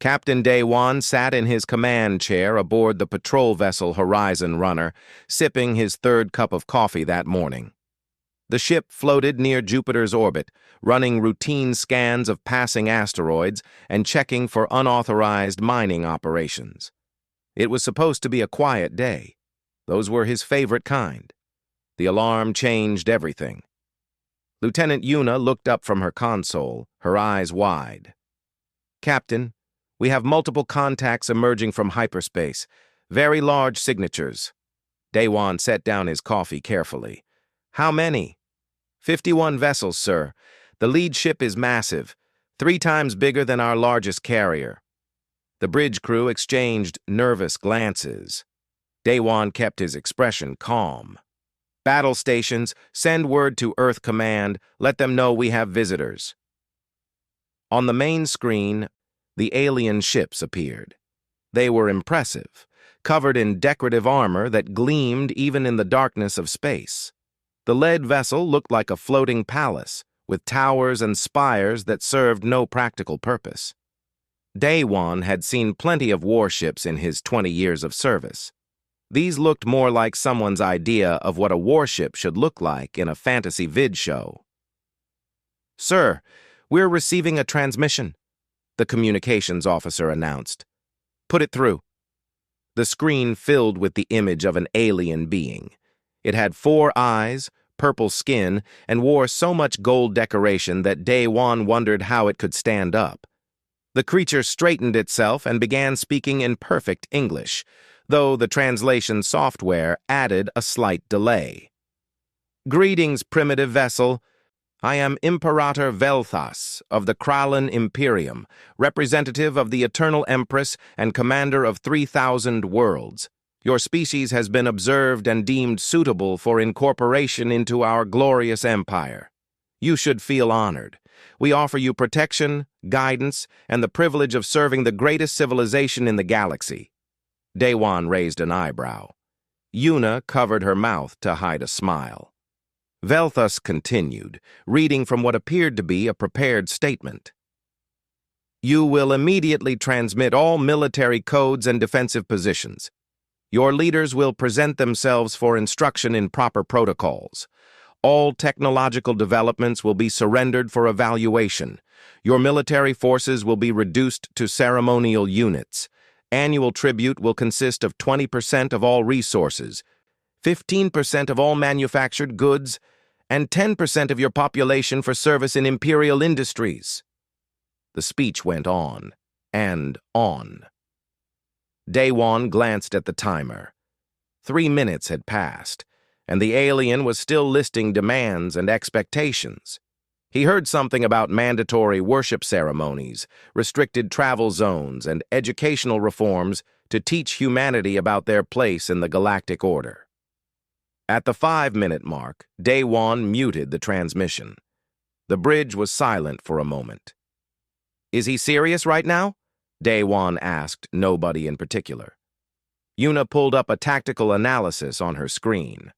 Captain Daywan sat in his command chair aboard the patrol vessel Horizon Runner, sipping his third cup of coffee that morning. The ship floated near Jupiter's orbit, running routine scans of passing asteroids and checking for unauthorized mining operations. It was supposed to be a quiet day. Those were his favorite kind. The alarm changed everything. Lieutenant Yuna looked up from her console, her eyes wide. "Captain, we have multiple contacts emerging from hyperspace, very large signatures." Daywan set down his coffee carefully. "How many?" 51 vessels, sir. The lead ship is massive, 3 times bigger than our largest carrier." The bridge crew exchanged nervous glances. Daywan kept his expression calm. "Battle stations, send word to Earth Command. Let them know we have visitors." On the main screen, the alien ships appeared. They were impressive, covered in decorative armor that gleamed even in the darkness of space. The lead vessel looked like a floating palace, with towers and spires that served no practical purpose. Daywan had seen plenty of warships in his 20 years of service. These looked more like someone's idea of what a warship should look like in a fantasy vid show. "Sir, we're receiving a transmission," the communications officer announced. "Put it through." The screen filled with the image of an alien being. It had 4 eyes, purple skin, and wore so much gold decoration that Daywan wondered how it could stand up. The creature straightened itself and began speaking in perfect English, though the translation software added a slight delay. "Greetings, primitive vessel. I am Imperator Velthas of the Kralin Imperium, representative of the Eternal Empress and commander of 3,000 worlds. Your species has been observed and deemed suitable for incorporation into our glorious empire. You should feel honored. We offer you protection, guidance, and the privilege of serving the greatest civilization in the galaxy." Daywan raised an eyebrow. Yuna covered her mouth to hide a smile. Velthas continued, reading from what appeared to be a prepared statement. "You will immediately transmit all military codes and defensive positions. Your leaders will present themselves for instruction in proper protocols. All technological developments will be surrendered for evaluation. Your military forces will be reduced to ceremonial units. Annual tribute will consist of 20% of all resources, 15% of all manufactured goods, and 10% of your population for service in imperial industries." The speech went on and on. Daywan glanced at the timer. 3 minutes had passed, and the alien was still listing demands and expectations. He heard something about mandatory worship ceremonies, restricted travel zones, and educational reforms to teach humanity about their place in the galactic order. At the 5-minute mark, Daywan muted the transmission. The bridge was silent for a moment. "Is he serious right now?" Daywan asked nobody in particular. Yuna pulled up a tactical analysis on her screen.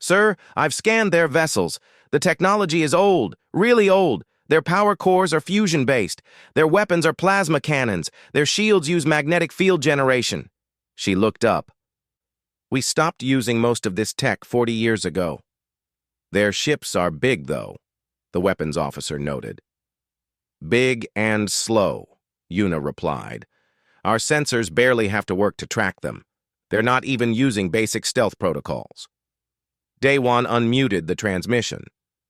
"Sir, I've scanned their vessels. The technology is old, really old. Their power cores are fusion-based. Their weapons are plasma cannons. Their shields use magnetic field generation." She looked up. "We stopped using most of this tech 40 years ago." "Their ships are big, though," the weapons officer noted. "Big and slow," Yuna replied. "Our sensors barely have to work to track them. They're not even using basic stealth protocols." Daywan unmuted the transmission.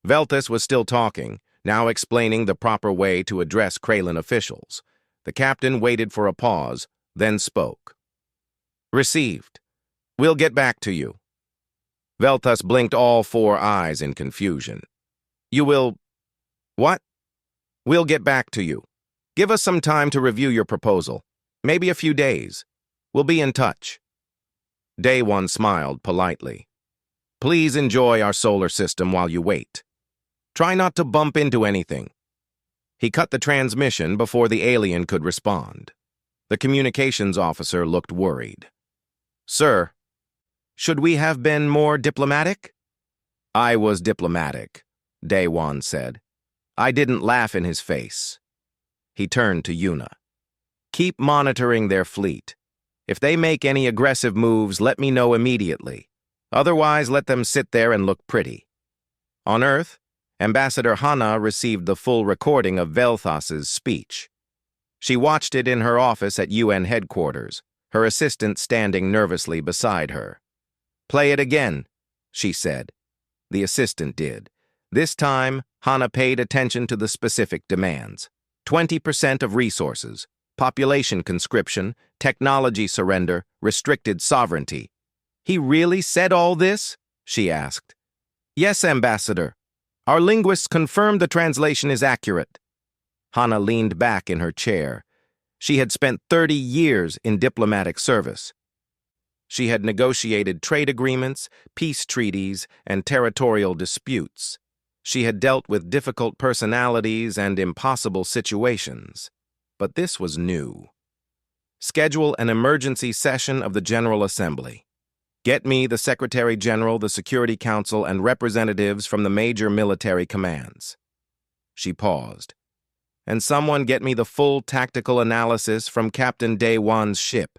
Velthas was still talking, now explaining the proper way to address Kralin officials. The captain waited for a pause, then spoke. "Received. We'll get back to you." Velthas blinked all 4 eyes in confusion. "You will... what?" "We'll get back to you. Give us some time to review your proposal. Maybe a few days. We'll be in touch." Daywan smiled politely. "Please enjoy our solar system while you wait. Try not to bump into anything." He cut the transmission before the alien could respond. The communications officer looked worried. "Sir, should we have been more diplomatic?" "I was diplomatic," Daywan said. "I didn't laugh in his face." He turned to Yuna. Keep monitoring their fleet. If they make any aggressive moves, let me know immediately. Otherwise, let them sit there and look pretty. On Earth, Ambassador Hana received the full recording of Velthas's speech. She watched it in her office at UN headquarters, her assistant standing nervously beside her. "Play it again," she said. The assistant did. This time, Hana paid attention to the specific demands. 20% of resources, population conscription, technology surrender, restricted sovereignty. "He really said all this?" she asked. "Yes, Ambassador. Our linguists confirmed the translation is accurate." Hana leaned back in her chair. She had spent 30 years in diplomatic service. She had negotiated trade agreements, peace treaties, and territorial disputes. She had dealt with difficult personalities and impossible situations. But this was new. "Schedule an emergency session of the General Assembly. Get me the Secretary General, the Security Council, and representatives from the major military commands." She paused. "And someone get me the full tactical analysis from Captain Day-Wan's ship."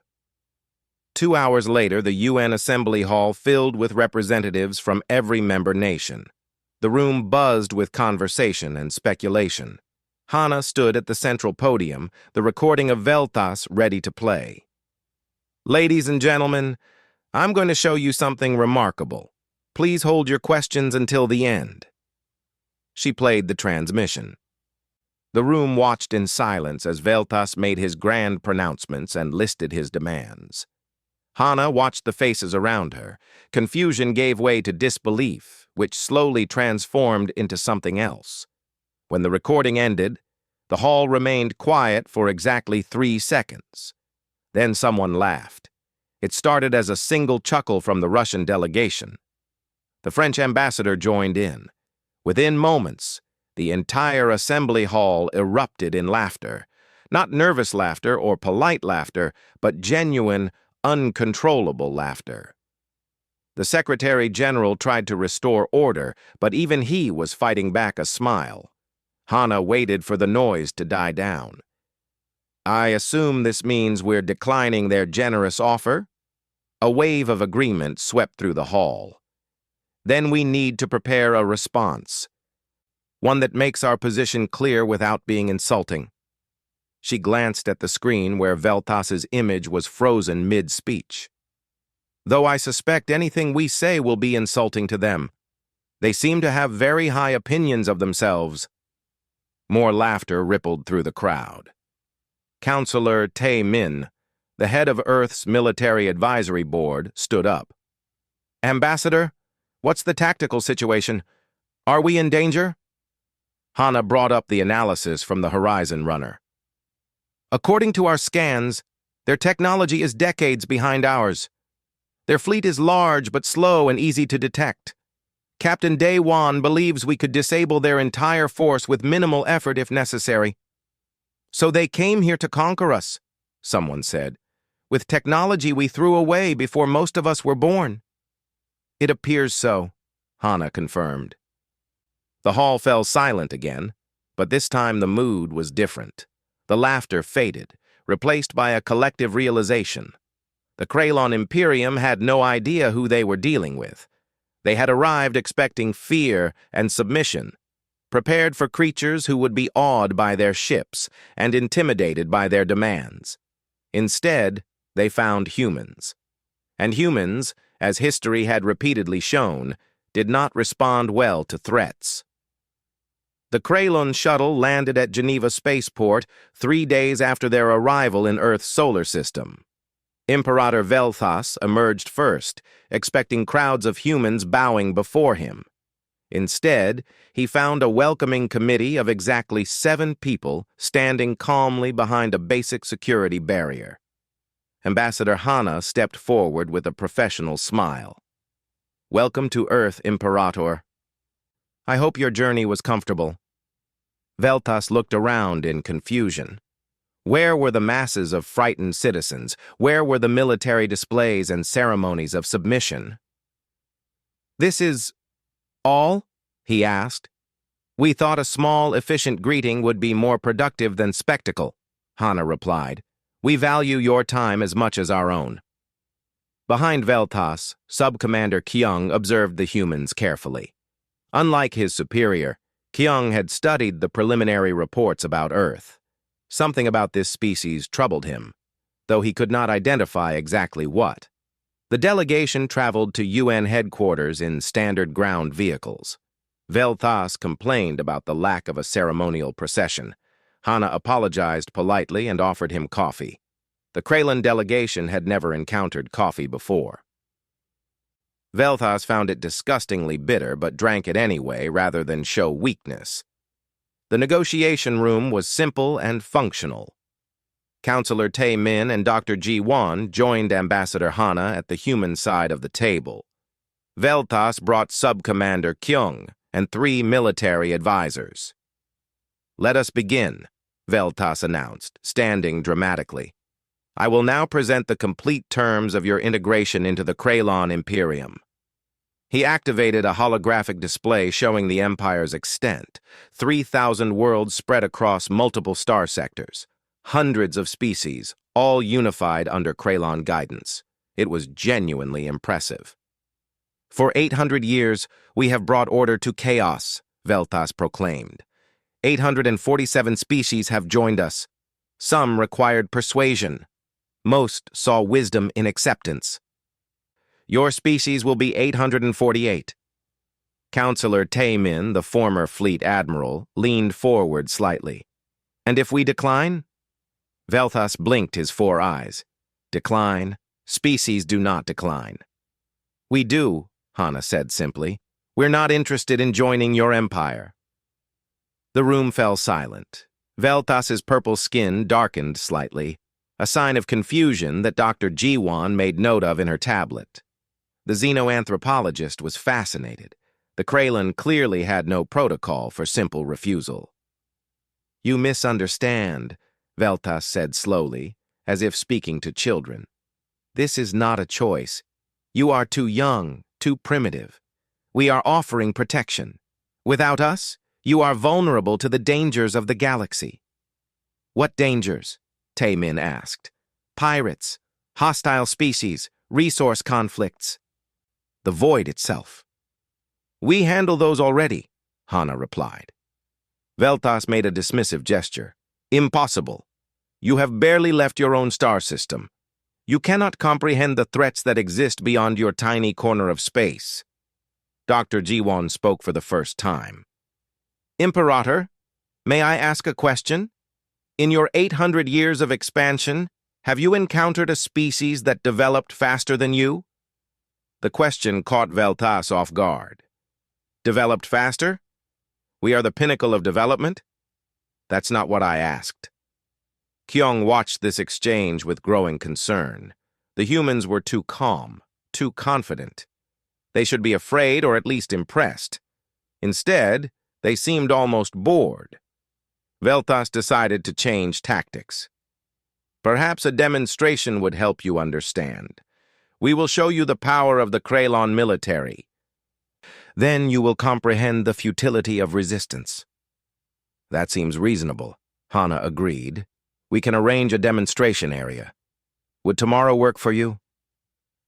2 hours later, the UN Assembly Hall filled with representatives from every member nation. The room buzzed with conversation and speculation. Hana stood at the central podium, the recording of Velthas ready to play. "Ladies and gentlemen, I'm going to show you something remarkable. Please hold your questions until the end." She played the transmission. The room watched in silence as Velthas made his grand pronouncements and listed his demands. Hana watched the faces around her. Confusion gave way to disbelief, which slowly transformed into something else. When the recording ended, the hall remained quiet for exactly 3 seconds. Then someone laughed. It started as a single chuckle from the Russian delegation. The French ambassador joined in. Within moments, the entire assembly hall erupted in laughter. Not nervous laughter or polite laughter, but genuine, uncontrollable laughter. The Secretary General tried to restore order, but even he was fighting back a smile. Hana waited for the noise to die down. "I assume this means we're declining their generous offer?" A wave of agreement swept through the hall. "Then we need to prepare a response. One that makes our position clear without being insulting." She glanced at the screen where Velthas's image was frozen mid-speech. "Though I suspect anything we say will be insulting to them. They seem to have very high opinions of themselves." More laughter rippled through the crowd. Counselor Tae-min, the head of Earth's Military Advisory Board, stood up. "Ambassador, what's the tactical situation? Are we in danger?" Hana brought up the analysis from the Horizon Runner. "According to our scans, their technology is decades behind ours. Their fleet is large but slow and easy to detect. Captain Day-Wan believes we could disable their entire force with minimal effort if necessary." "So they came here to conquer us," someone said, "with technology we threw away before most of us were born." "It appears so," Hana confirmed. The hall fell silent again, but this time the mood was different. The laughter faded, replaced by a collective realization. The Kralon Imperium had no idea who they were dealing with. They had arrived expecting fear and submission, prepared for creatures who would be awed by their ships and intimidated by their demands. Instead, they found humans. And humans, as history had repeatedly shown, did not respond well to threats. The Kralon shuttle landed at Geneva Spaceport 3 days after their arrival in Earth's solar system. Imperator Velthas emerged first, expecting crowds of humans bowing before him. Instead, he found a welcoming committee of exactly 7 people standing calmly behind a basic security barrier. Ambassador Hana stepped forward with a professional smile. "Welcome to Earth, Imperator. I hope your journey was comfortable." Velthas looked around in confusion. Where were the masses of frightened citizens? Where were the military displays and ceremonies of submission? "This is all?" he asked. "We thought a small, efficient greeting would be more productive than spectacle," Hana replied. We value your time as much as our own." Behind Veltas, Sub-Commander Kyung observed the humans carefully. Unlike his superior, Kyung had studied the preliminary reports about Earth. Something about this species troubled him, though he could not identify exactly what. The delegation traveled to UN headquarters in standard ground vehicles. Veltas complained about the lack of a ceremonial procession. Hana apologized politely and offered him coffee. The Kraylan delegation had never encountered coffee before. Veltas found it disgustingly bitter but drank it anyway rather than show weakness. The negotiation room was simple and functional. Counselor Tae Min and Dr. Ji Won joined Ambassador Hana at the human side of the table. Veltas brought Sub-Commander Kyung and 3 military advisors. "Let us begin," Veltas announced, standing dramatically. "I will now present the complete terms of your integration into the Kraylan Imperium." He activated a holographic display showing the Empire's extent, 3,000 worlds spread across multiple star sectors, hundreds of species, all unified under Kraylan guidance. It was genuinely impressive. "For 800 years, we have brought order to chaos," Veltas proclaimed. 847 species have joined us. Some required persuasion. Most saw wisdom in acceptance. Your species will be 848. Counselor Tae Min, the former fleet admiral, leaned forward slightly. "And if we decline?" Veltas blinked his 4 eyes. "Decline? Species do not decline." "We do," Hana said simply. "We're not interested in joining your empire." The room fell silent. Veltas's purple skin darkened slightly, a sign of confusion that Dr. Ji-won made note of in her tablet. The xenoanthropologist was fascinated. The Kraylan clearly had no protocol for simple refusal. "You misunderstand," Veltas said slowly, as if speaking to children. "This is not a choice. You are too young, too primitive. We are offering protection. Without us, you are vulnerable to the dangers of the galaxy." "What dangers?" Tae Min asked. "Pirates, hostile species, resource conflicts. The void itself." "We handle those already," Hana replied. Veltas made a dismissive gesture. "Impossible. You have barely left your own star system. You cannot comprehend the threats that exist beyond your tiny corner of space." Dr. Ji-won spoke for the first time. "Imperator, may I ask a question? In your 800 years of expansion, have you encountered a species that developed faster than you?" The question caught Veltas off guard. "Developed faster? We are the pinnacle of development?" "That's not what I asked." Kyung watched this exchange with growing concern. The humans were too calm, too confident. They should be afraid or at least impressed. Instead, they seemed almost bored. Veltas decided to change tactics. "Perhaps a demonstration would help you understand. We will show you the power of the Kraylan military. Then you will comprehend the futility of resistance." "That seems reasonable," Hana agreed. "We can arrange a demonstration area. Would tomorrow work for you?"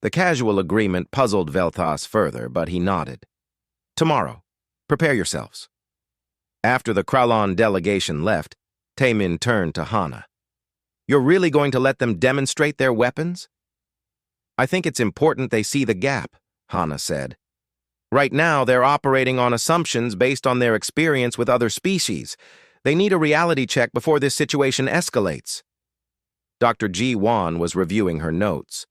The casual agreement puzzled Veltas further, but he nodded. "Tomorrow. Prepare yourselves." After the Kraylan delegation left, Tae Min turned to Hana. "You're really going to let them demonstrate their weapons?" "I think it's important they see the gap," Hana said. "Right now, they're operating on assumptions based on their experience with other species. They need a reality check before this situation escalates." Dr. Ji-won was reviewing her notes.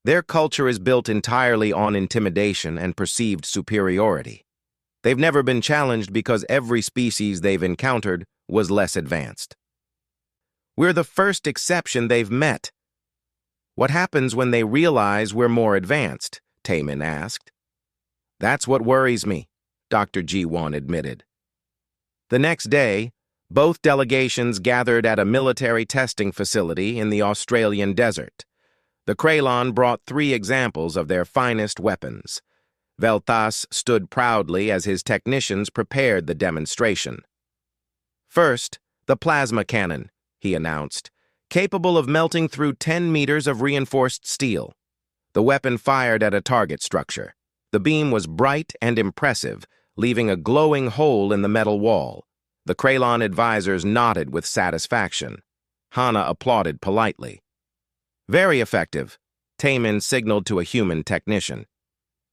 Their culture is built entirely on intimidation and perceived superiority. They've never been challenged because every species they've encountered was less advanced. We're the first exception they've met. What happens when they realize we're more advanced? Tae Min asked. That's what worries me, Dr. Ji-won admitted. The next day, both delegations gathered at a military testing facility in the Australian desert. The Kraylan brought 3 examples of their finest weapons. Veltas stood proudly as his technicians prepared the demonstration. First, the plasma cannon, he announced, capable of melting through 10 meters of reinforced steel. The weapon fired at a target structure. The beam was bright and impressive, leaving a glowing hole in the metal wall. The Krylon advisors nodded with satisfaction. Hana applauded politely. "Very effective," Taemin signaled to a human technician.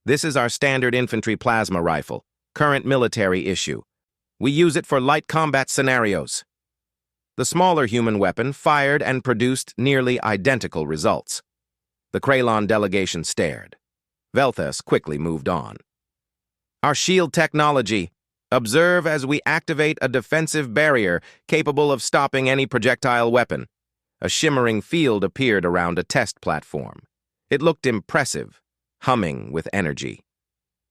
"This is our standard infantry plasma rifle, current military issue. We use it for light combat scenarios." The smaller human weapon fired and produced nearly identical results. The Krylon delegation stared. Velthas quickly moved on. "Our shield technology. Observe as we activate a defensive barrier capable of stopping any projectile weapon." A shimmering field appeared around a test platform. It looked impressive, humming with energy.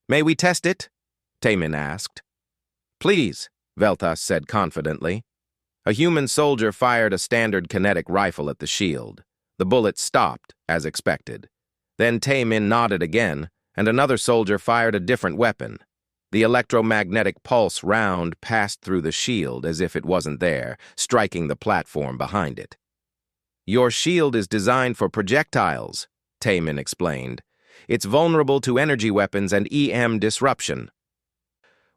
"May we test it?" Taemin asked. "Please," Velthas said confidently. A human soldier fired a standard kinetic rifle at the shield. The bullet stopped, as expected. Then Taemin nodded again, and another soldier fired a different weapon. The electromagnetic pulse round passed through the shield as if it wasn't there, striking the platform behind it. "Your shield is designed for projectiles," Taemin explained. "It's vulnerable to energy weapons and EM disruption.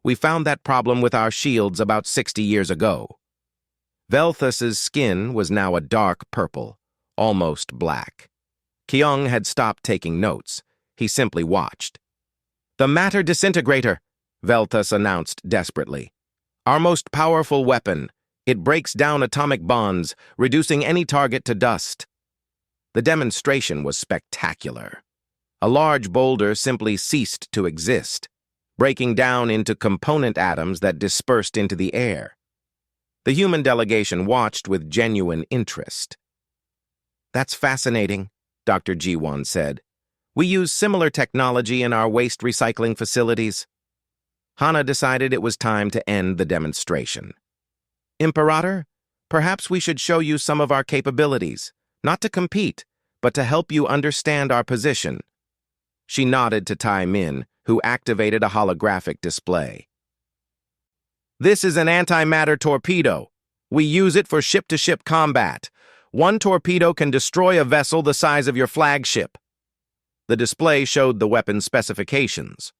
We found that problem with our shields about 60 years ago." Velthas's skin was now a dark purple, almost black. Kyung had stopped taking notes. He simply watched. "The matter disintegrator," Velthas announced desperately. "Our most powerful weapon. It breaks down atomic bonds, reducing any target to dust." The demonstration was spectacular. A large boulder simply ceased to exist, breaking down into component atoms that dispersed into the air. The human delegation watched with genuine interest. "That's fascinating," Dr. Ji-won said. "We use similar technology in our waste recycling facilities." Hana decided it was time to end the demonstration. "Imperator, perhaps we should show you some of our capabilities, not to compete, but to help you understand our position." She nodded to Taemin, who activated a holographic display. "This is an antimatter torpedo. We use it for ship-to-ship combat. One torpedo can destroy a vessel the size of your flagship." The display showed the weapon's specifications.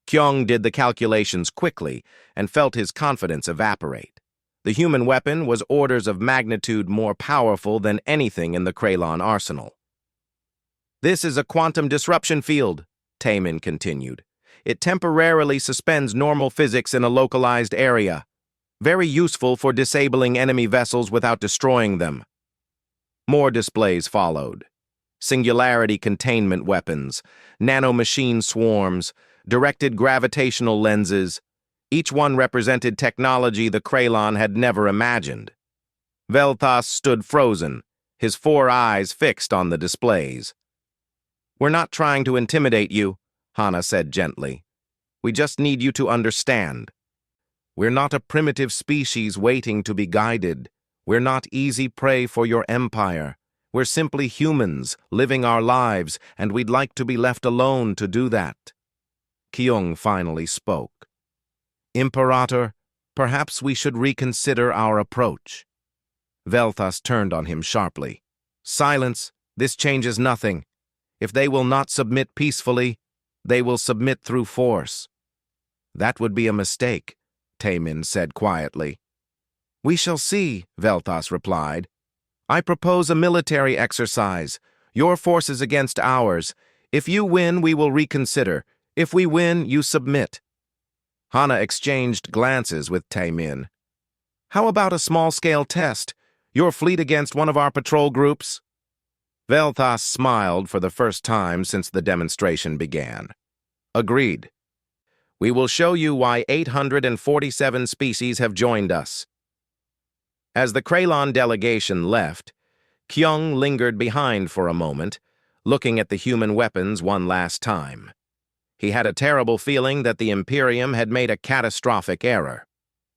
Kyung did the calculations quickly and felt his confidence evaporate. The human weapon was orders of magnitude more powerful than anything in the Krylon arsenal. "This is a quantum disruption field," Taemin continued. "It temporarily suspends normal physics in a localized area. Very useful for disabling enemy vessels without destroying them." More displays followed. Singularity containment weapons, nanomachine swarms, directed gravitational lenses. Each one represented technology the Krylon had never imagined. Velthas stood frozen, his 4 eyes fixed on the displays. "We're not trying to intimidate you," Hana said gently. "We just need you to understand. We're not a primitive species waiting to be guided. We're not easy prey for your empire. We're simply humans, living our lives, and we'd like to be left alone to do that." Kyung finally spoke. "Imperator, perhaps we should reconsider our approach." Velthas turned on him sharply. "Silence, this changes nothing. If they will not submit peacefully, they will submit through force." "That would be a mistake," Taemin said quietly. "We shall see," Velthas replied. "I propose a military exercise, your forces against ours. If you win, we will reconsider. If we win, you submit." Hana exchanged glances with Taemin. "How about a small-scale test? Your fleet against one of our patrol groups?" Velthas smiled for the first time since the demonstration began. "Agreed. We will show you why 847 species have joined us." As the Krylon delegation left, Kyung lingered behind for a moment, looking at the human weapons one last time. He had a terrible feeling that the Imperium had made a catastrophic error.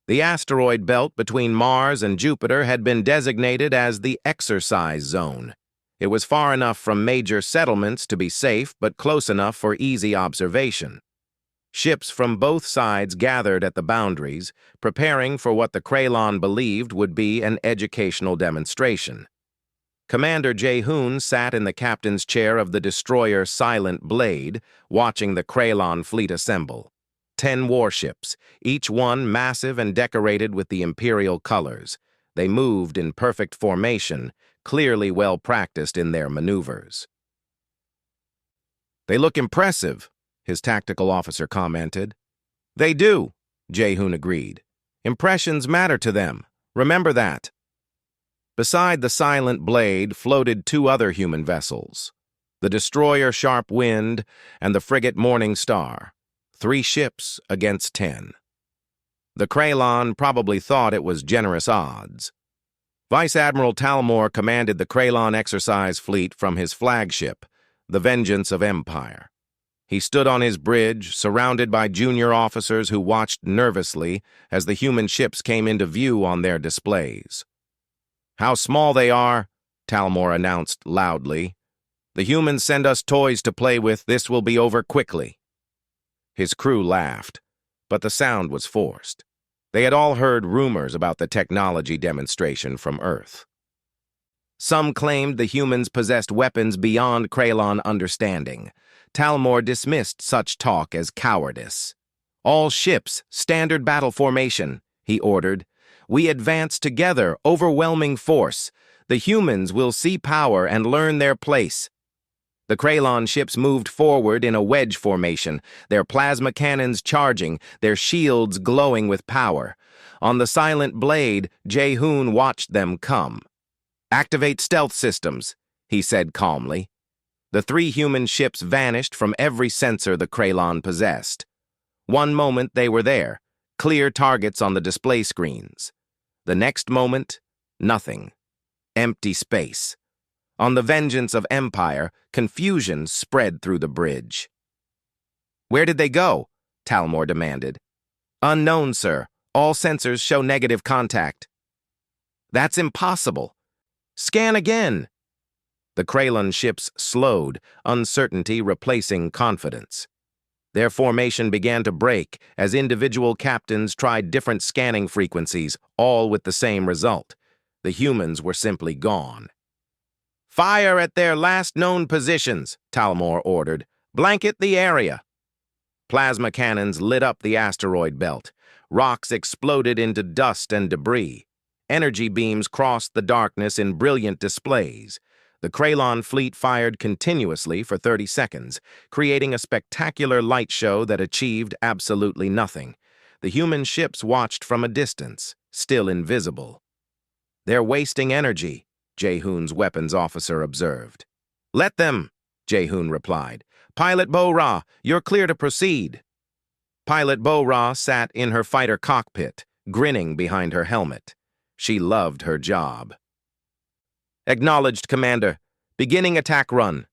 The asteroid belt between Mars and Jupiter had been designated as the exercise zone. It was far enough from major settlements to be safe, but close enough for easy observation. Ships from both sides gathered at the boundaries, preparing for what the Krylon believed would be an educational demonstration. Commander Jae-hoon sat in the captain's chair of the destroyer Silent Blade, watching the Krylon fleet assemble. 10 warships, each one massive and decorated with the Imperial colors. They moved in perfect formation, clearly well practiced in their maneuvers. "They look impressive," his tactical officer commented. "They do," Jae-hoon agreed. "Impressions matter to them. Remember that." Beside the Silent Blade floated 2 other human vessels, the destroyer Sharp Wind and the frigate Morning Star. 3 ships against 10. The Krylon probably thought it was generous odds. Vice Admiral Talmor commanded the Krylon exercise fleet from his flagship, the Vengeance of Empire. He stood on his bridge, surrounded by junior officers who watched nervously as the human ships came into view on their displays. "How small they are," Talmor announced loudly. "The humans send us toys to play with. This will be over quickly." His crew laughed, but the sound was forced. They had all heard rumors about the technology demonstration from Earth. Some claimed the humans possessed weapons beyond Krylon understanding. Talmor dismissed such talk as cowardice. "All ships, standard battle formation," he ordered. "We advance together, overwhelming force. The humans will see power and learn their place." The Krylon ships moved forward in a wedge formation, their plasma cannons charging, their shields glowing with power. On the Silent Blade, Jae-hoon watched them come. "Activate stealth systems," he said calmly. The 3 human ships vanished from every sensor the Krylon possessed. One moment they were there, clear targets on the display screens. The next moment, nothing. Empty space. On the Vengeance of Empire, confusion spread through the bridge. "Where did they go?" Talmor demanded. "Unknown, sir. All sensors show negative contact." "That's impossible. Scan again." The Krylon ships slowed, uncertainty replacing confidence. Their formation began to break as individual captains tried different scanning frequencies, all with the same result. The humans were simply gone. "Fire at their last known positions," Talmor ordered. "Blanket the area." Plasma cannons lit up the asteroid belt. Rocks exploded into dust and debris. Energy beams crossed the darkness in brilliant displays. The Krylon fleet fired continuously for 30 seconds, creating a spectacular light show that achieved absolutely nothing. The human ships watched from a distance, still invisible. "They're wasting energy," Jae-hoon's weapons officer observed. "Let them," Jae-hoon replied. "Pilot Bo-Ra, you're clear to proceed." Pilot Bo-Ra sat in her fighter cockpit, grinning behind her helmet. She loved her job. "Acknowledged, Commander. Beginning attack run."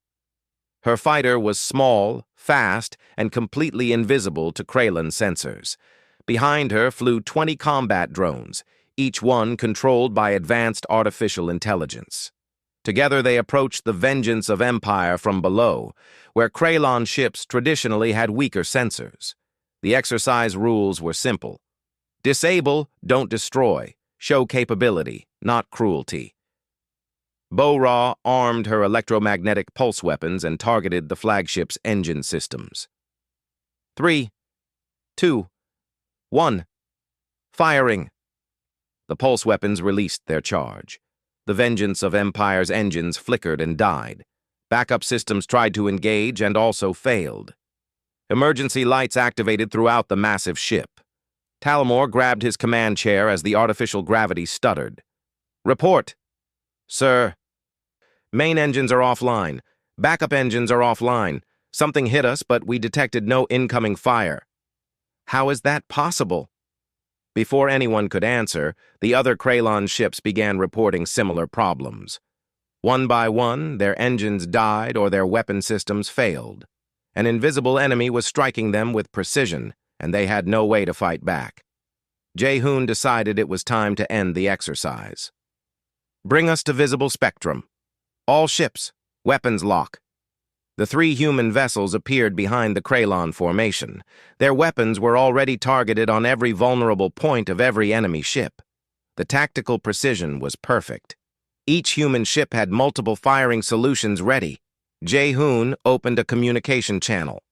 Her fighter was small, fast, and completely invisible to Krylon sensors. Behind her flew 20 combat drones, each one controlled by advanced artificial intelligence. Together they approached the Vengeance of Empire from below, where Krylon ships traditionally had weaker sensors. The exercise rules were simple. Disable, don't destroy. Show capability, not cruelty. Bo-Ra armed her electromagnetic pulse weapons and targeted the flagship's engine systems. 3, 2, 1. Firing. The pulse weapons released their charge. The Vengeance of Empire's engines flickered and died. Backup systems tried to engage and also failed. Emergency lights activated throughout the massive ship. Talmor grabbed his command chair as the artificial gravity stuttered. "Report." "Sir." "Main engines are offline. Backup engines are offline. Something hit us, but we detected no incoming fire." "How is that possible?" Before anyone could answer, the other Krylon ships began reporting similar problems. One by one, their engines died or their weapon systems failed. An invisible enemy was striking them with precision, and they had no way to fight back. Jae-hoon decided it was time to end the exercise. "Bring us to visible spectrum. All ships, weapons lock." The 3 human vessels appeared behind the Krylon formation. Their weapons were already targeted on every vulnerable point of every enemy ship. The tactical precision was perfect. Each human ship had multiple firing solutions ready. Jae-hoon opened a communication channel.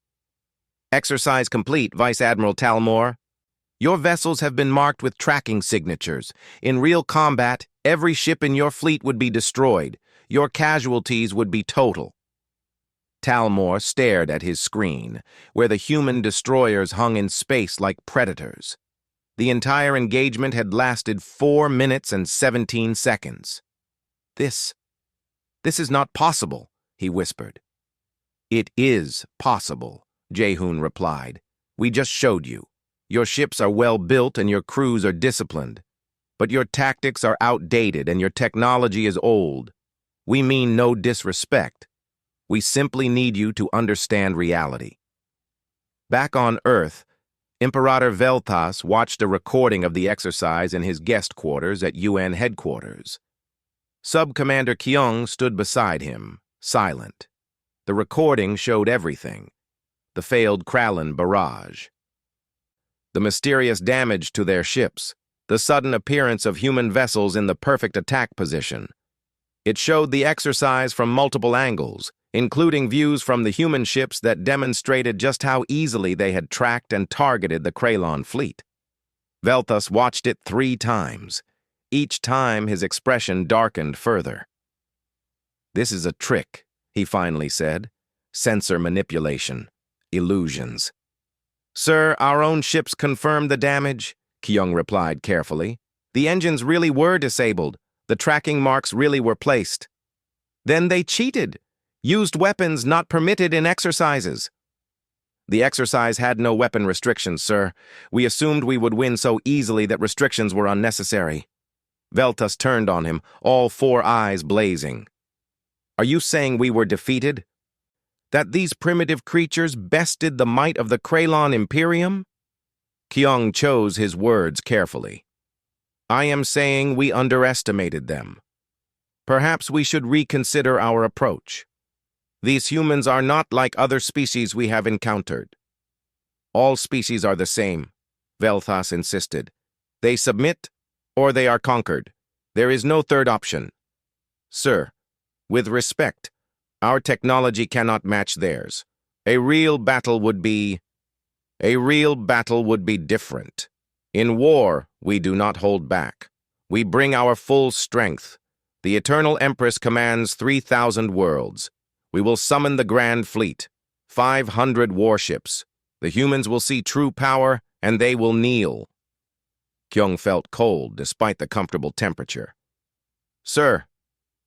Exercise complete, Vice Admiral Talmor. Your vessels have been marked with tracking signatures. In real combat, every ship in your fleet would be destroyed. Your casualties would be total. Talmor stared at his screen, where the human destroyers hung in space like predators. The entire engagement had lasted 4 minutes and 17 seconds. This is not possible, he whispered. It is possible, Jae-hoon replied. We just showed you. Your ships are well built and your crews are disciplined. But your tactics are outdated and your technology is old. We mean no disrespect. We simply need you to understand reality. Back on Earth, Imperator Veltas watched a recording of the exercise in his guest quarters at UN headquarters. Sub-Commander Kyung stood beside him, silent. The recording showed everything. The failed Kralin barrage, the mysterious damage to their ships, the sudden appearance of human vessels in the perfect attack position. It showed the exercise from multiple angles, including views from the human ships that demonstrated just how easily they had tracked and targeted the Kralon fleet. Veltas watched it 3 times. Each time his expression darkened further. This is a trick, he finally said. Sensor manipulation. Illusions. Sir, our own ships confirmed the damage, Kyung replied carefully. The engines really were disabled. The tracking marks really were placed. Then they cheated. Used weapons not permitted in exercises. The exercise had no weapon restrictions, sir. We assumed we would win so easily that restrictions were unnecessary. Veltas turned on him, all 4 eyes blazing. Are you saying we were defeated? That these primitive creatures bested the might of the Kralon Imperium? Kyung chose his words carefully. I am saying we underestimated them. Perhaps we should reconsider our approach. These humans are not like other species we have encountered. All species are the same, Veltas insisted. They submit or they are conquered. There is no third option. Sir, with respect, our technology cannot match theirs. A real battle would be different. In war, we do not hold back. We bring our full strength. The Eternal Empress commands 3,000 worlds. We will summon the Grand Fleet, 500 warships. The humans will see true power, and they will kneel. Kyung felt cold despite the comfortable temperature. Sir,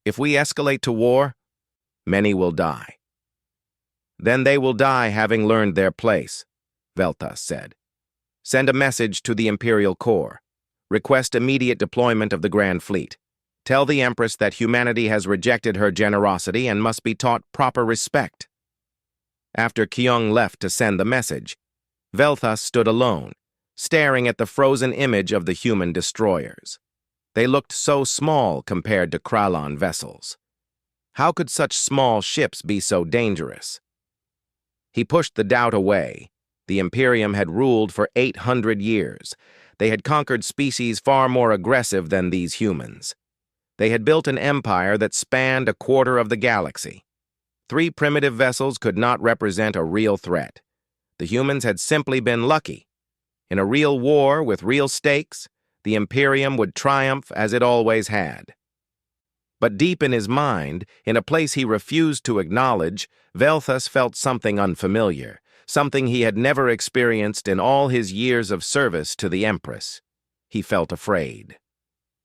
if we escalate to war, many will die. Then they will die having learned their place, Veltas said. Send a message to the Imperial Corps. Request immediate deployment of the Grand Fleet. Tell the Empress that humanity has rejected her generosity and must be taught proper respect. After Kyung left to send the message, Veltas stood alone, staring at the frozen image of the human destroyers. They looked so small compared to Kralon vessels. How could such small ships be so dangerous? He pushed the doubt away. The Imperium had ruled for 800 years. They had conquered species far more aggressive than these humans. They had built an empire that spanned a quarter of the galaxy. 3 primitive vessels could not represent a real threat. The humans had simply been lucky. In a real war with real stakes, the Imperium would triumph as it always had. But deep in his mind, in a place he refused to acknowledge, Veltas felt something unfamiliar, something he had never experienced in all his years of service to the Empress. He felt afraid.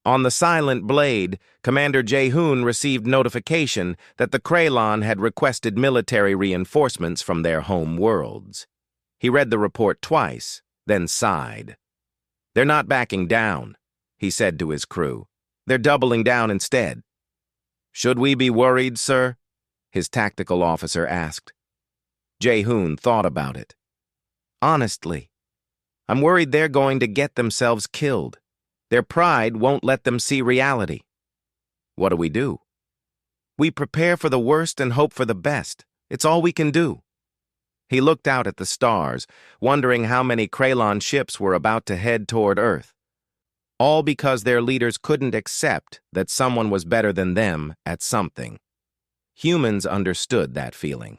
On the Silent Blade, Commander Jae-hoon received notification that the Kralon had requested military reinforcements from their home worlds. He read the report twice, then sighed. They're not backing down, he said to his crew. They're doubling down instead. Should we be worried, sir? His tactical officer asked. Jae-hoon thought about it. Honestly, I'm worried they're going to get themselves killed. Their pride won't let them see reality. What do? We prepare for the worst and hope for the best. It's all we can do. He looked out at the stars, wondering how many Kralon ships were about to head toward Earth. all because their leaders couldn't accept that someone was better than them at something. Humans understood that feeling.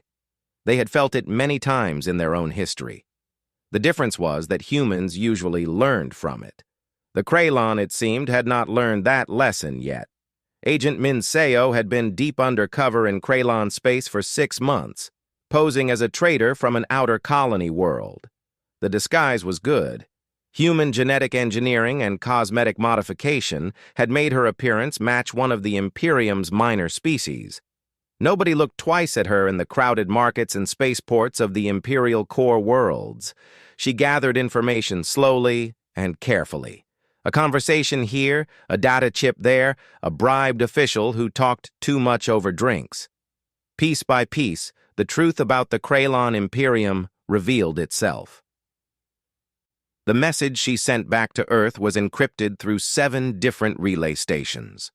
They had felt it many times in their own history. The difference was that humans usually learned from it. The Krylon, it seemed, had not learned that lesson yet. Agent Minseo had been deep undercover in Krylon space for 6 months, posing as a traitor from an outer colony world. The disguise was good. Human genetic engineering and cosmetic modification had made her appearance match one of the Imperium's minor species. Nobody looked twice at her in the crowded markets and spaceports of the Imperial core worlds. She gathered information slowly and carefully. A conversation here, a data chip there, a bribed official who talked too much over drinks. Piece by piece, the truth about the Krylon Imperium revealed itself. The message she sent back to Earth was encrypted through 7 different relay stations.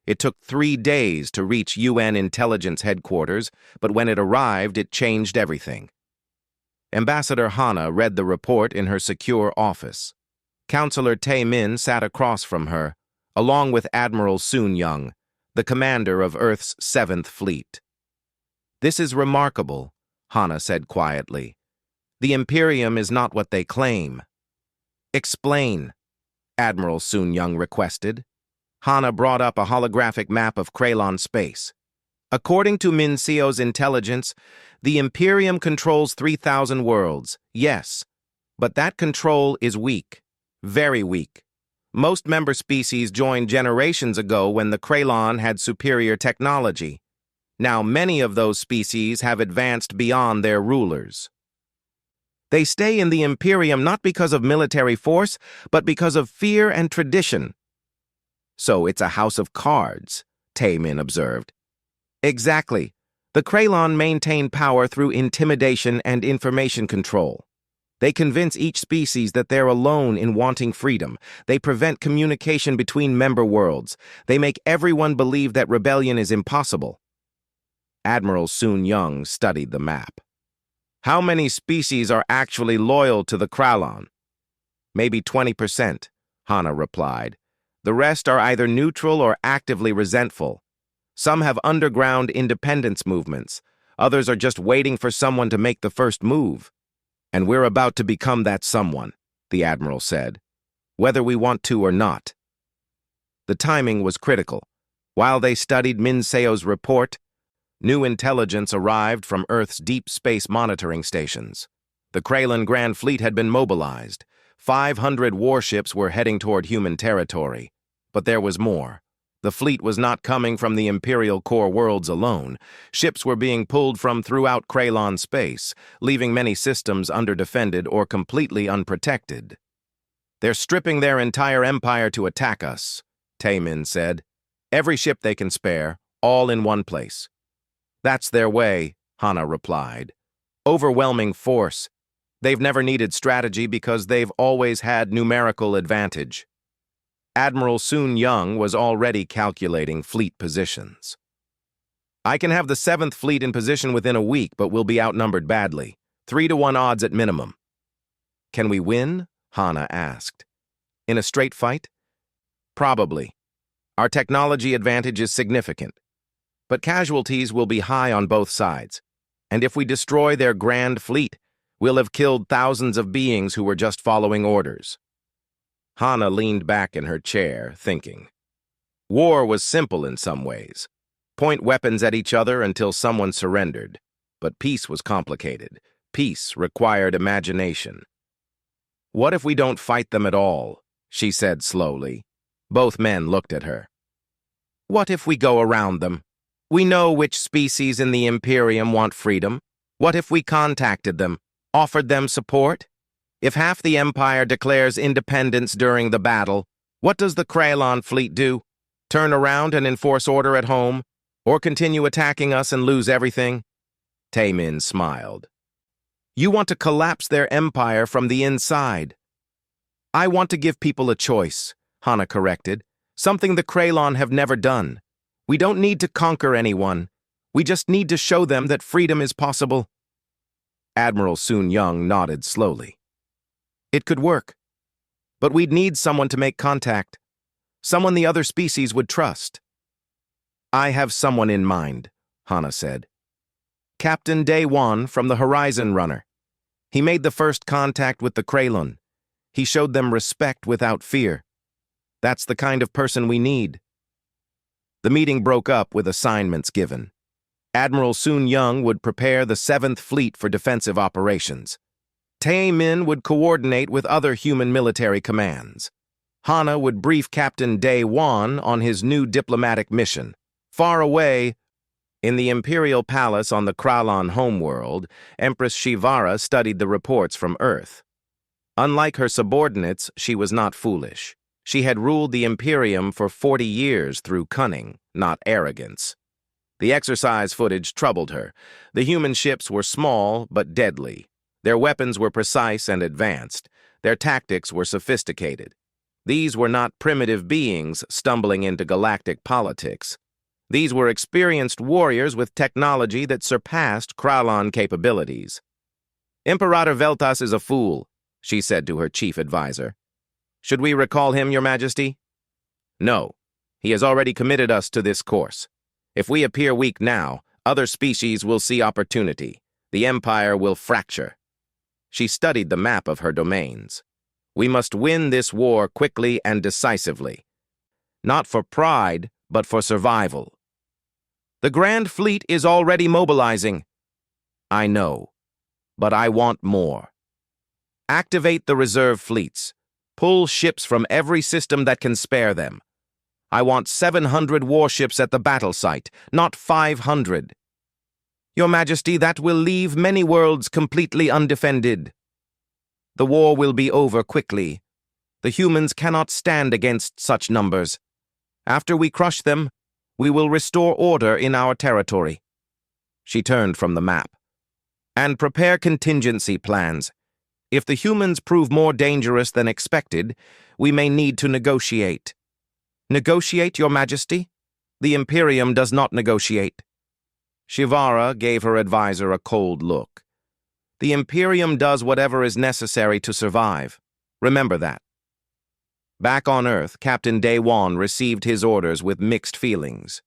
It took 3 days to reach UN intelligence headquarters, but when it arrived, it changed everything. Ambassador Hana read the report in her secure office. Counselor Tae-min sat across from her, along with Admiral Soon-young, the commander of Earth's 7th Fleet. "This is remarkable," Hana said quietly. "The Imperium is not what they claim." "Explain," Admiral Soon-young requested. Hana brought up a holographic map of Krylon space. "According to Minseo's intelligence, the Imperium controls 3,000 worlds, yes, but that control is weak, very weak. Most member species joined generations ago when the Krylon had superior technology. Now many of those species have advanced beyond their rulers. They stay in the Imperium not because of military force, but because of fear and tradition." "So it's a house of cards," Tae-min observed. "Exactly. The Krylon maintain power through intimidation and information control. They convince each species that they're alone in wanting freedom. They prevent communication between member worlds. They make everyone believe that rebellion is impossible." Admiral Soon-young studied the map. "How many species are actually loyal to the Krylon?" "Maybe 20%, Hana replied. "The rest are either neutral or actively resentful. Some have underground independence movements. Others are just waiting for someone to make the first move. And we're about to become that someone," the Admiral said, "whether we want to or not." The timing was critical. While they studied Minseo's report, new intelligence arrived from Earth's deep space monitoring stations. The Krylon Grand Fleet had been mobilized. 500 warships were heading toward human territory. But there was more. The fleet was not coming from the Imperial core worlds alone. Ships were being pulled from throughout Krylon space, leaving many systems underdefended or completely unprotected. "They're stripping their entire empire to attack us," Tae-min said. "Every ship they can spare, all in one place." "That's their way," Hana replied. "Overwhelming force. They've never needed strategy because they've always had numerical advantage." Admiral Soon-young was already calculating fleet positions. "I can have the 7th Fleet in position within a week, but we'll be outnumbered badly. 3-to-1 odds at minimum." "Can we win?" Hana asked. "In a straight fight?" "Probably. Our technology advantage is significant. But casualties will be high on both sides. And if we destroy their grand fleet, we'll have killed thousands of beings who were just following orders." Hana leaned back in her chair, thinking. War was simple in some ways. Point weapons at each other until someone surrendered. But peace was complicated. Peace required imagination. "What if we don't fight them at all?" she said slowly. Both men looked at her. "What if we go around them? We know which species in the Imperium want freedom. What if we contacted them, offered them support? If half the Empire declares independence during the battle, what does the Krylon fleet do? Turn around and enforce order at home? Or continue attacking us and lose everything?" Tae-min smiled. "You want to collapse their empire from the inside." "I want to give people a choice," Hana corrected. "Something the Krylon have never done. We don't need to conquer anyone. We just need to show them that freedom is possible." Admiral Soon-young nodded slowly. "It could work." But we'd need someone to make contact. Someone the other species would trust. I have someone in mind, Hana said. Captain Day Wan from the Horizon Runner. He made the first contact with the Kralon. He showed them respect without fear. That's the kind of person we need. The meeting broke up with assignments given. Admiral Sun Young would prepare the 7th Fleet for defensive operations. Tae Min would coordinate with other human military commands. Hana would brief Captain Day Wan on his new diplomatic mission. Far away, in the Imperial Palace on the Kralon homeworld, Empress Shivara studied the reports from Earth. Unlike her subordinates, she was not foolish. She had ruled the Imperium for 40 years through cunning, not arrogance. The exercise footage troubled her. The human ships were small but deadly. Their weapons were precise and advanced. Their tactics were sophisticated. These were not primitive beings stumbling into galactic politics. These were experienced warriors with technology that surpassed Kralon capabilities. Imperator Veltas is a fool, she said to her chief advisor. Should we recall him, Your Majesty? No. He has already committed us to this course. If we appear weak now, other species will see opportunity. The Empire will fracture. She studied the map of her domains. We must win this war quickly and decisively. Not for pride, but for survival. The Grand Fleet is already mobilizing. I know, but I want more. Activate the reserve fleets. Pull ships from every system that can spare them. I want 700 warships at the battle site, not 500. Your Majesty, that will leave many worlds completely undefended. The war will be over quickly. The humans cannot stand against such numbers. After we crush them, we will restore order in our territory. She turned from the map. And prepare contingency plans. If the humans prove more dangerous than expected, we may need to negotiate. Negotiate, Your Majesty? The Imperium does not negotiate. Shivara gave her advisor a cold look. The Imperium does whatever is necessary to survive. Remember that. Back on Earth, Captain Day Wan received his orders with mixed feelings.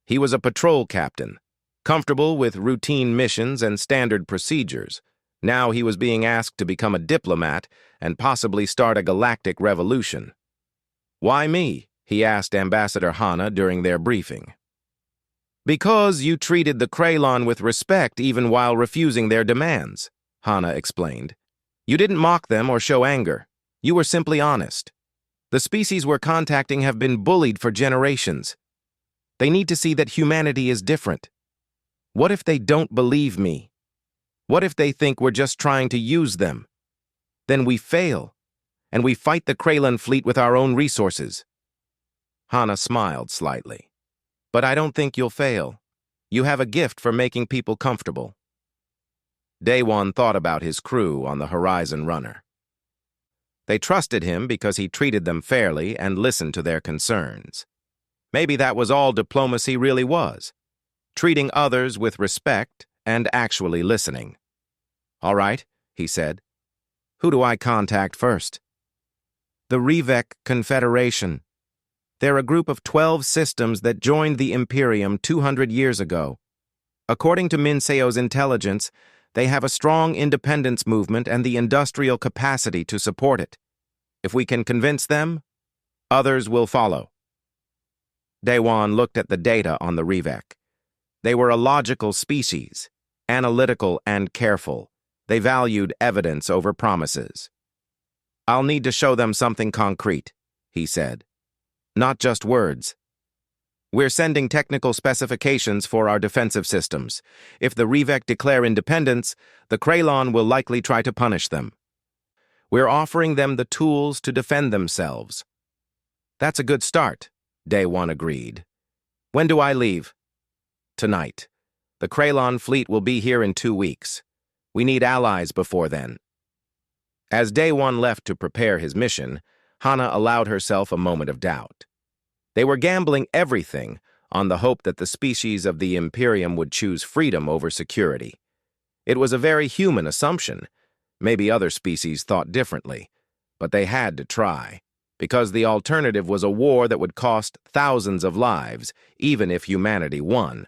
He was a patrol captain, comfortable with routine missions and standard procedures. Now he was being asked to become a diplomat and possibly start a galactic revolution. Why me? He asked Ambassador Hana during their briefing. Because you treated the Kralon with respect even while refusing their demands, Hana explained. You didn't mock them or show anger. You were simply honest. The species we're contacting have been bullied for generations. They need to see that humanity is different. What if they don't believe me? What if they think we're just trying to use them? Then we fail, and we fight the Kralon fleet with our own resources. Hana smiled slightly. But I don't think you'll fail. You have a gift for making people comfortable. Daewon thought about his crew on the Horizon Runner. They trusted him because he treated them fairly and listened to their concerns. Maybe that was all diplomacy really was, treating others with respect and actually listening. All right, he said. Who do I contact first? The Revek Confederation. They're a group of 12 systems that joined the Imperium 200 years ago. According to Minseo's intelligence, they have a strong independence movement and the industrial capacity to support it. If we can convince them, others will follow. Daewon looked at the data on the Revek. They were a logical species, analytical and careful. They valued evidence over promises. I'll need to show them something concrete, he said. Not just words. We're sending technical specifications for our defensive systems. If the Revek declare independence, the Kralon will likely try to punish them. We're offering them the tools to defend themselves. That's a good start, Daewon agreed. When do I leave? Tonight. The Kralon fleet will be here in 2 weeks. We need allies before then. As Daewon left to prepare his mission, Hana allowed herself a moment of doubt. They were gambling everything on the hope that the species of the Imperium would choose freedom over security. It was a very human assumption. Maybe other species thought differently. But they had to try, because the alternative was a war that would cost thousands of lives, even if humanity won.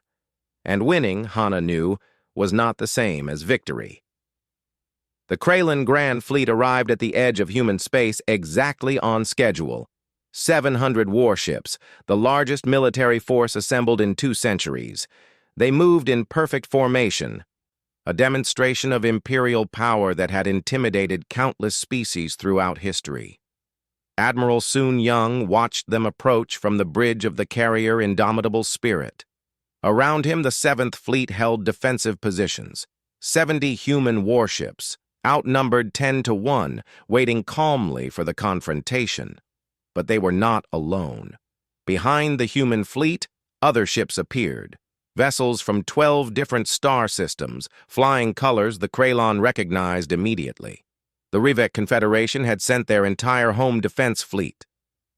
And winning, Hana knew, was not the same as victory. The Kraylan Grand Fleet arrived at the edge of human space exactly on schedule. 700 warships, the largest military force assembled in 2 centuries. They moved in perfect formation, a demonstration of imperial power that had intimidated countless species throughout history. Admiral Sun Young watched them approach from the bridge of the carrier Indomitable Spirit. Around him, the 7th Fleet held defensive positions. 70 human warships, outnumbered 10 to 1, waiting calmly for the confrontation. But they were not alone. Behind the human fleet, other ships appeared. Vessels from 12 different star systems, flying colors the Kraylan recognized immediately. The Rivek Confederation had sent their entire home defense fleet.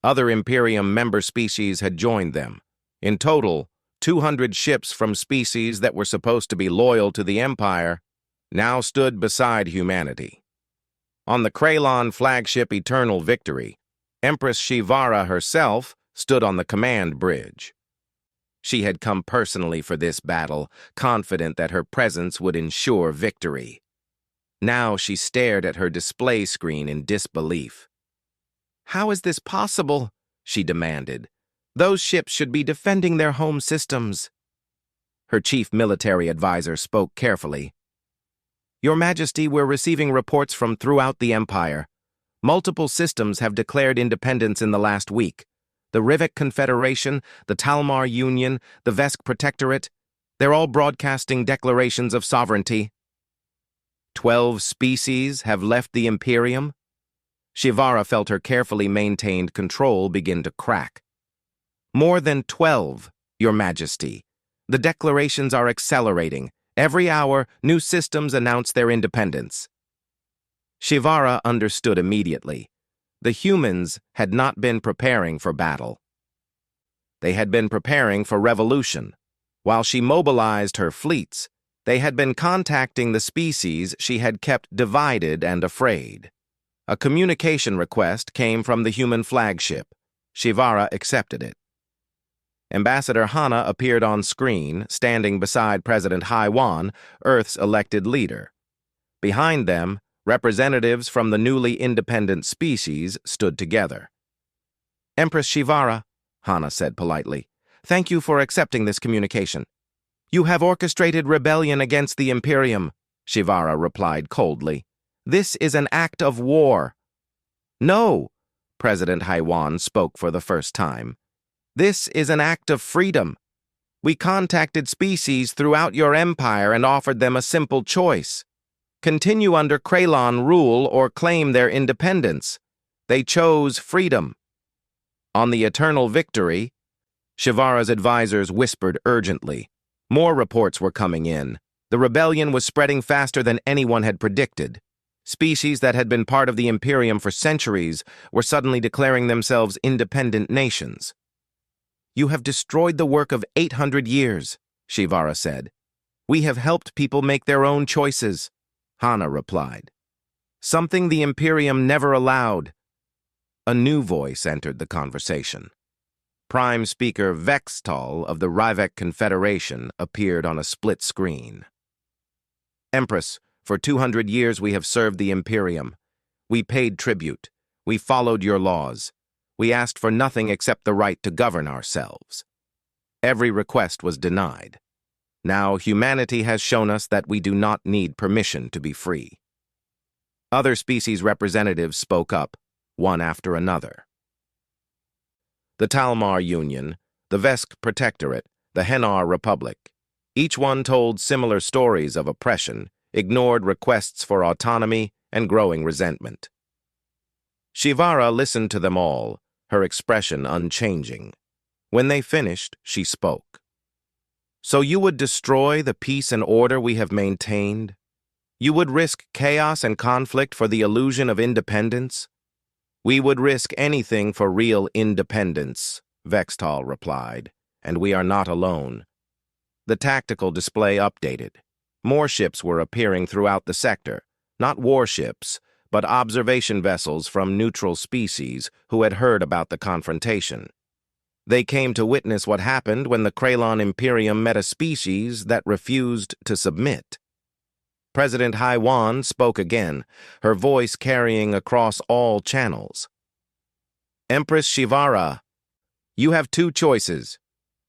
Other Imperium member species had joined them. In total, 200 ships from species that were supposed to be loyal to the Empire now stood beside humanity. On the Kraylan flagship Eternal Victory, Empress Shivara herself stood on the command bridge. She had come personally for this battle, confident that her presence would ensure victory. Now she stared at her display screen in disbelief. "How is this possible?" she demanded. "Those ships should be defending their home systems." Her chief military advisor spoke carefully. "Your Majesty, we're receiving reports from throughout the Empire. Multiple systems have declared independence in the last week. The Rivek Confederation, the Talmar Union, the Vesk Protectorate, they're all broadcasting declarations of sovereignty. 12 species have left the Imperium?" Shivara felt her carefully maintained control begin to crack. "More than 12, Your Majesty. The declarations are accelerating. Every hour, new systems announce their independence." Shivara understood immediately. The humans had not been preparing for battle. They had been preparing for revolution. While she mobilized her fleets, they had been contacting the species she had kept divided and afraid. A communication request came from the human flagship. Shivara accepted it. Ambassador Hana appeared on screen, standing beside President Haiwan, Earth's elected leader. Behind them, representatives from the newly independent species stood together. "Empress Shivara," Hana said politely, "thank you for accepting this communication." "You have orchestrated rebellion against the Imperium," Shivara replied coldly. "This is an act of war." "No," President Haiwan spoke for the first time. "This is an act of freedom. We contacted species throughout your empire and offered them a simple choice. Continue under Kraylan rule or claim their independence. They chose freedom." On the Eternal Victory, Shivara's advisors whispered urgently. More reports were coming in. The rebellion was spreading faster than anyone had predicted. Species that had been part of the Imperium for centuries were suddenly declaring themselves independent nations. "You have destroyed the work of 800 years, Shivara said. "We have helped people make their own choices," Hana replied. "Something the Imperium never allowed." A new voice entered the conversation. Prime Speaker Vextal of the Rivek Confederation appeared on a split screen. "Empress, for 200 years we have served the Imperium. We paid tribute. We followed your laws. We asked for nothing except the right to govern ourselves. Every request was denied. Now humanity has shown us that we do not need permission to be free." Other species representatives spoke up, one after another. The Talmar Union, the Vesk Protectorate, the Henar Republic. Each one told similar stories of oppression, ignored requests for autonomy, and growing resentment. Shivara listened to them all, her expression unchanging. When they finished, she spoke. "So you would destroy the peace and order we have maintained? You would risk chaos and conflict for the illusion of independence?" "We would risk anything for real independence," Vextal replied, "and we are not alone." The tactical display updated. More ships were appearing throughout the sector, not warships, but observation vessels from neutral species who had heard about the confrontation. They came to witness what happened when the Kralon Imperium met a species that refused to submit. President Haiwan spoke again, her voice carrying across all channels. Empress Shivara, you have two choices.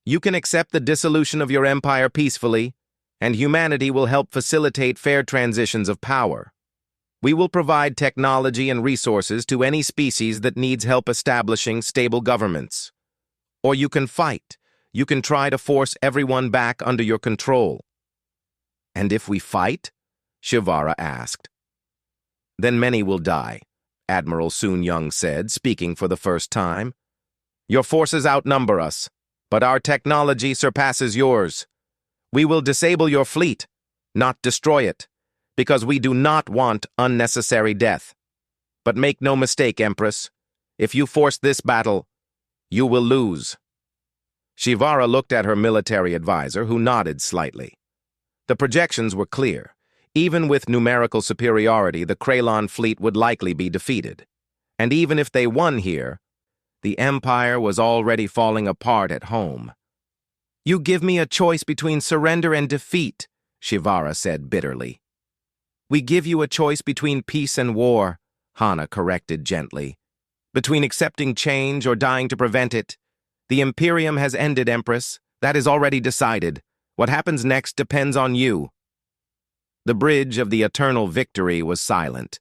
You can accept the dissolution of your empire peacefully, and humanity will help facilitate fair transitions of power. We will provide technology and resources to any species that needs help establishing stable governments. Or you can fight. You can try to force everyone back under your control. And if we fight? Shivara asked. Then many will die, Admiral Sun Young said, speaking for the first time. Your forces outnumber us, but our technology surpasses yours. We will disable your fleet, not destroy it, because we do not want unnecessary death. But make no mistake, Empress, if you force this battle, you will lose. Shivara looked at her military advisor, who nodded slightly. The projections were clear. Even with numerical superiority, the Kralon fleet would likely be defeated. And even if they won here, the Empire was already falling apart at home. You give me a choice between surrender and defeat, Shivara said bitterly. We give you a choice between peace and war, Hana corrected gently. Between accepting change or dying to prevent it. The Imperium has ended, Empress. That is already decided. What happens next depends on you. The bridge of the eternal victory was silent.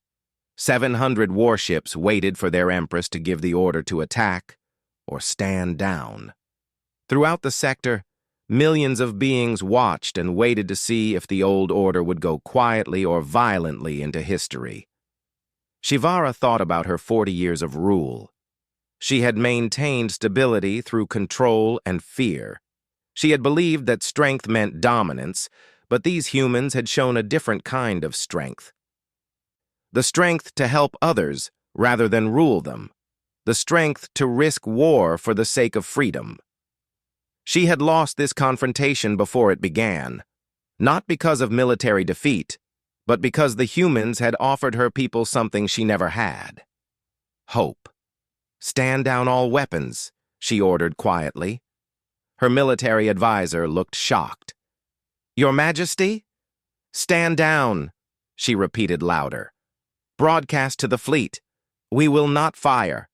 700 warships waited for their Empress to give the order to attack or stand down. Throughout the sector, millions of beings watched and waited to see if the old order would go quietly or violently into history. Shivara thought about her 40 years of rule. She had maintained stability through control and fear. She had believed that strength meant dominance, but these humans had shown a different kind of strength. The strength to help others rather than rule them. The strength to risk war for the sake of freedom. She had lost this confrontation before it began, not because of military defeat, but because the humans had offered her people something she never had. Hope. Stand down all weapons, she ordered quietly. Her military advisor looked shocked. Your Majesty? Stand down, she repeated louder. Broadcast to the fleet. We will not fire.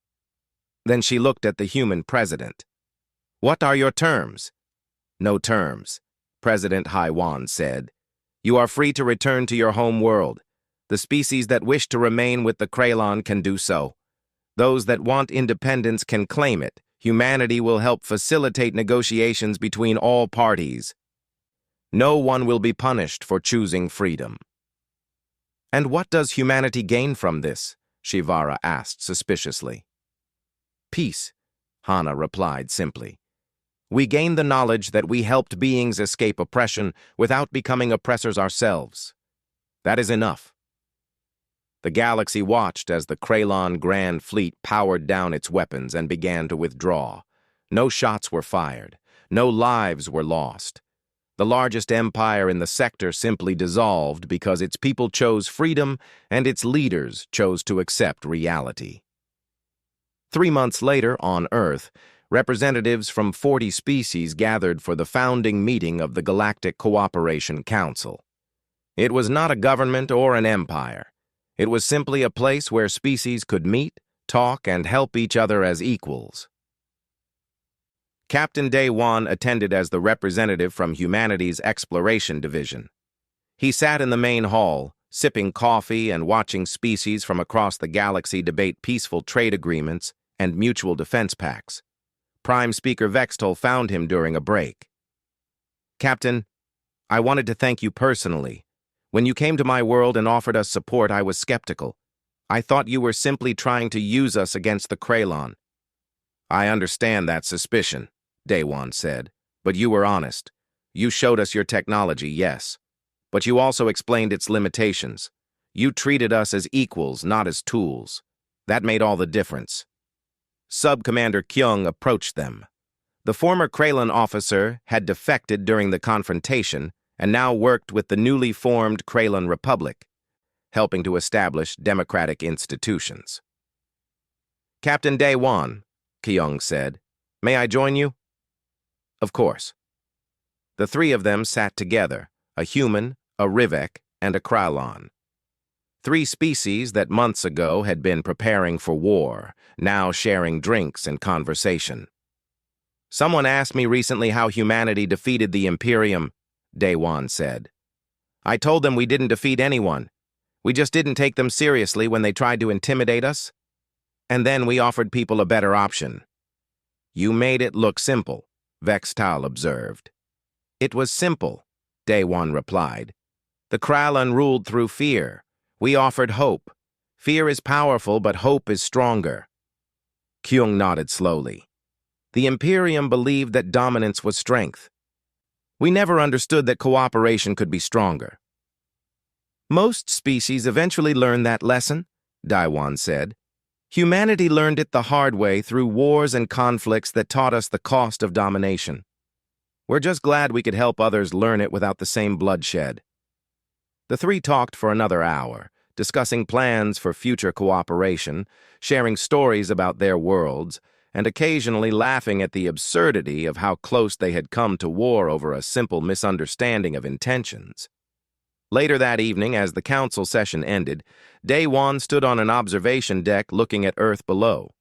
Then she looked at the human president. What are your terms? No terms, President Haiwan said. You are free to return to your home world. The species that wish to remain with the Kralon can do so. Those that want independence can claim it. Humanity will help facilitate negotiations between all parties. No one will be punished for choosing freedom. And what does humanity gain from this? Shivara asked suspiciously. Peace, Hana replied simply. We gain the knowledge that we helped beings escape oppression without becoming oppressors ourselves. That is enough. The galaxy watched as the Kralon Grand Fleet powered down its weapons and began to withdraw. No shots were fired. No lives were lost. The largest empire in the sector simply dissolved because its people chose freedom and its leaders chose to accept reality. 3 months later, on Earth, representatives from 40 species gathered for the founding meeting of the Galactic Cooperation Council. It was not a government or an empire. It was simply a place where species could meet, talk, and help each other as equals. Captain Day-Wan attended as the representative from humanity's exploration division. He sat in the main hall, sipping coffee and watching species from across the galaxy debate peaceful trade agreements and mutual defense pacts. Prime Speaker Vextol found him during a break. Captain, I wanted to thank you personally. When you came to my world and offered us support, I was skeptical. I thought you were simply trying to use us against the Kralon. I understand that suspicion, Day-Wan said, but you were honest. You showed us your technology, yes, but you also explained its limitations. You treated us as equals, not as tools. That made all the difference. Sub-Commander Kyung approached them. The former Kralon officer had defected during the confrontation and now worked with the newly formed Kralon Republic. helping to establish democratic institutions. "Captain Daewon," Kyung said, "may I join you?" "Of course." The three of them sat together, a human, a Rivek, and a Krylon. Three species that months ago had been preparing for war, now sharing drinks and conversation. "Someone asked me recently how humanity defeated the Imperium," Daewon said. "I told them we didn't defeat anyone. We just didn't take them seriously when they tried to intimidate us. And then we offered people a better option." "You made it look simple," Vextal observed. "It was simple," Daewon replied. "The Kralin ruled through fear. We offered hope. Fear is powerful, but hope is stronger." Kyung nodded slowly. "The Imperium believed that dominance was strength. We never understood that cooperation could be stronger." "Most species eventually learn that lesson," Daewon said. "Humanity learned it the hard way through wars and conflicts that taught us the cost of domination. We're just glad we could help others learn it without the same bloodshed." The three talked for another hour, discussing plans for future cooperation, sharing stories about their worlds, and occasionally laughing at the absurdity of how close they had come to war over a simple misunderstanding of intentions. Later that evening, as the council session ended, Daewon stood on an observation deck looking at Earth below.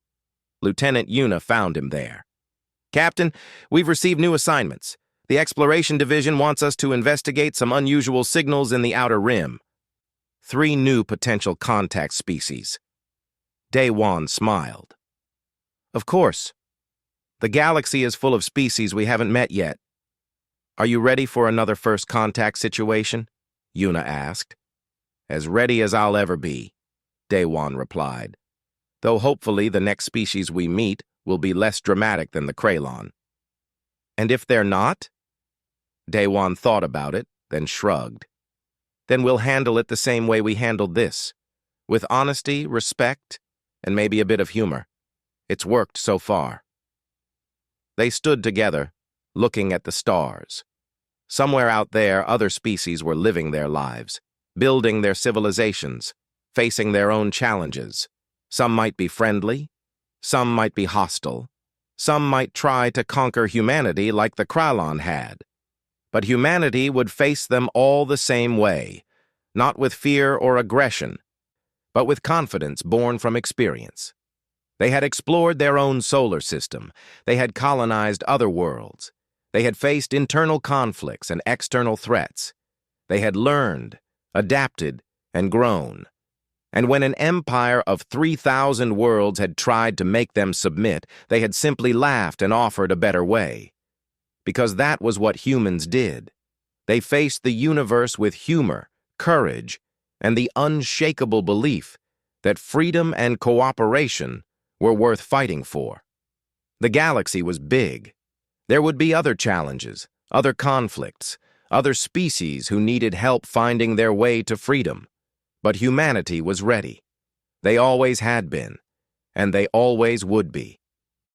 Lieutenant Yuna found him there. "Captain, we've received new assignments. The Exploration Division wants us to investigate some unusual signals in the Outer Rim. 3 new potential contact species." Daewon smiled. "Of course. The galaxy is full of species we haven't met yet. Are you ready for another first contact situation?" Yuna asked. "As ready as I'll ever be," Daewon replied. "Though hopefully the next species we meet will be less dramatic than the Kralon." "And if they're not?" Daewon thought about it, then shrugged. "Then we'll handle it the same way we handled this, with honesty, respect, and maybe a bit of humor. It's worked so far." They stood together, looking at the stars. Somewhere out there, other species were living their lives, building their civilizations, facing their own challenges. Some might be friendly, some might be hostile, some might try to conquer humanity like the Kralon had. But humanity would face them all the same way, not with fear or aggression, but with confidence born from experience. They had explored their own solar system. They had colonized other worlds. They had faced internal conflicts and external threats. They had learned, adapted, and grown. And when an empire of 3,000 worlds had tried to make them submit, they had simply laughed and offered a better way. Because that was what humans did. They faced the universe with humor, courage, and the unshakable belief that freedom and cooperation were worth fighting for. The galaxy was big. There would be other challenges, other conflicts, other species who needed help finding their way to freedom. But humanity was ready. They always had been, and they always would be.